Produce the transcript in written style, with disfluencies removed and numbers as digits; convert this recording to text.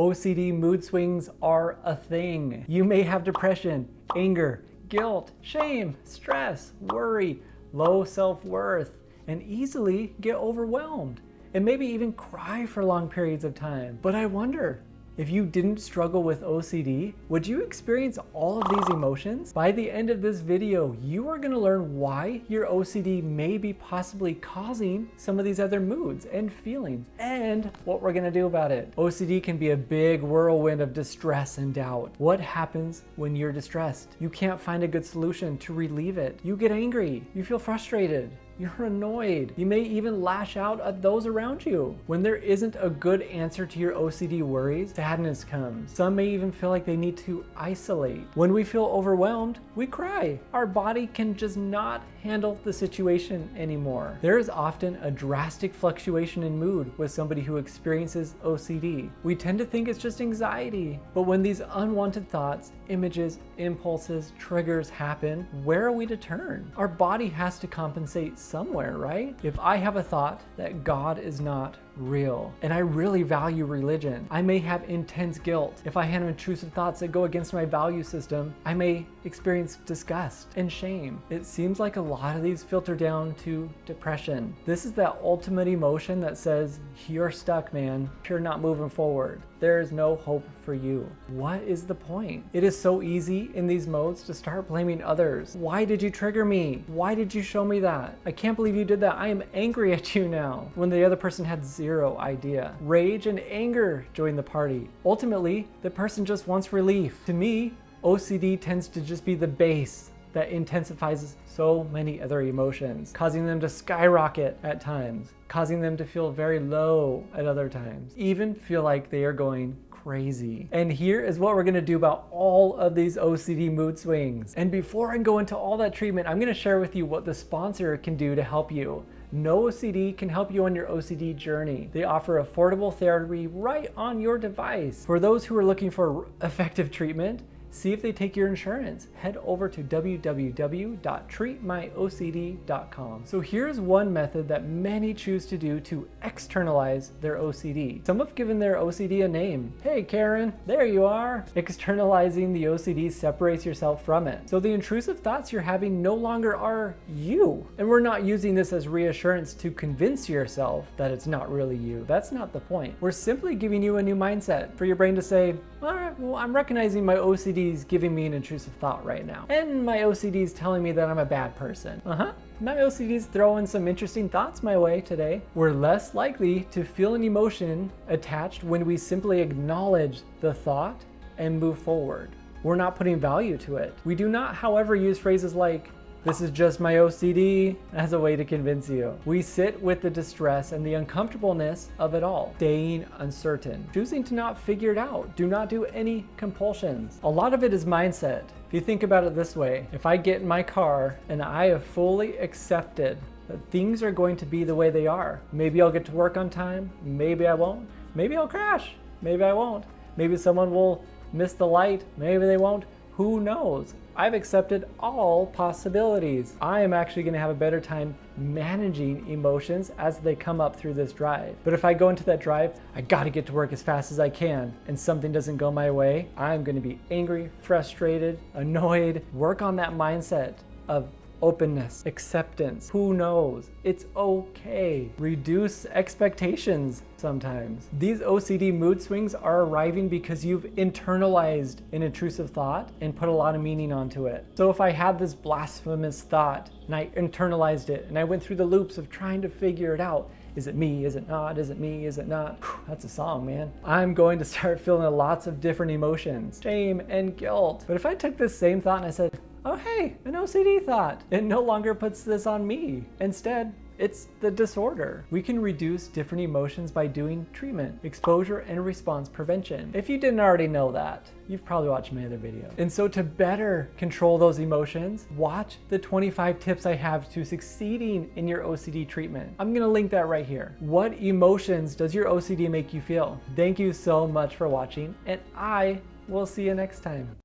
OCD mood swings are a thing. You may have depression, anger, guilt, shame, stress, worry, low self-worth, and easily get overwhelmed, and maybe even cry for long periods of time. But I wonder, if you didn't struggle with OCD, would you experience all of these emotions? By the end of this video, you are gonna learn why your OCD may be possibly causing some of these other moods and feelings, and what we're gonna do about it. OCD can be a big whirlwind of distress and doubt. What happens when you're distressed? You can't find a good solution to relieve it. You get angry, you feel frustrated, you're annoyed. You may even lash out at those around you. When there isn't a good answer to your OCD worries, sadness comes. Some may even feel like they need to isolate. When we feel overwhelmed, we cry. Our body can just not handle the situation anymore. There is often a drastic fluctuation in mood with somebody who experiences OCD. We tend to think it's just anxiety, but when these unwanted thoughts, images, impulses, triggers happen, where are we to turn? Our body has to compensate somewhere, right? If I have a thought that God is not real, and I really value religion, I may have intense guilt. If I have intrusive thoughts that go against my value system, I may experience disgust and shame. It seems like a lot of these filter down to depression. This is that ultimate emotion that says, you're stuck, man. You're not moving forward. There is no hope for you. What is the point? It is so easy in these modes to start blaming others. Why did you trigger me? Why did you show me that? I can't believe you did that. I am angry at you now. When the other person had zero idea. Rage and anger join the party. Ultimately, the person just wants relief. To me, OCD tends to just be the base that intensifies so many other emotions, causing them to skyrocket at times, causing them to feel very low at other times, even feel like they are going crazy. And here is what we're gonna do about all of these OCD mood swings. And before I go into all that treatment, I'm gonna share with you what the sponsor can do to help you. No OCD can help you on your OCD journey. They offer affordable therapy right on your device. For those who are looking for effective treatment, see if they take your insurance. Head over to www.treatmyocd.com. So here's one method that many choose to do to externalize their OCD. Some have given their OCD a name. Hey Karen, there you are. Externalizing the OCD separates yourself from it. So the intrusive thoughts you're having no longer are you. And we're not using this as reassurance to convince yourself that it's not really you. That's not the point. We're simply giving you a new mindset for your brain to say, all right, well, I'm recognizing my OCD is giving me an intrusive thought right now. And my OCD is telling me that I'm a bad person. My OCD is throwing some interesting thoughts my way today. We're less likely to feel an emotion attached when we simply acknowledge the thought and move forward. We're not putting value to it. We do not, however, use phrases like, this is just my OCD, as a way to convince you. We sit with the distress and the uncomfortableness of it all, staying uncertain, choosing to not figure it out, do not do any compulsions. A lot of it is mindset. If you think about it this way, if I get in my car and I have fully accepted that things are going to be the way they are, maybe I'll get to work on time, maybe I won't, maybe I'll crash, maybe I won't, maybe someone will miss the light, maybe they won't, who knows? I've accepted all possibilities. I am actually gonna have a better time managing emotions as they come up through this drive. But if I go into that drive, I gotta get to work as fast as I can, and something doesn't go my way, I'm gonna be angry, frustrated, annoyed. Work on that mindset of openness, acceptance. Who knows? It's okay. Reduce expectations sometimes. These OCD mood swings are arriving because you've internalized an intrusive thought and put a lot of meaning onto it. So if I had this blasphemous thought and I internalized it and I went through the loops of trying to figure it out, is it me? Is it not? Is it me? Is it not? Whew, that's a song, man. I'm going to start feeling lots of different emotions, shame and guilt. But if I took this same thought and I said, oh hey, an OCD thought, it no longer puts this on me. Instead, it's the disorder. We can reduce different emotions by doing treatment, exposure, and response prevention. If you didn't already know that, you've probably watched my other video. And so to better control those emotions, watch the 25 tips I have to succeeding in your OCD treatment. I'm gonna link that right here. What emotions does your OCD make you feel? Thank you so much for watching, and I will see you next time.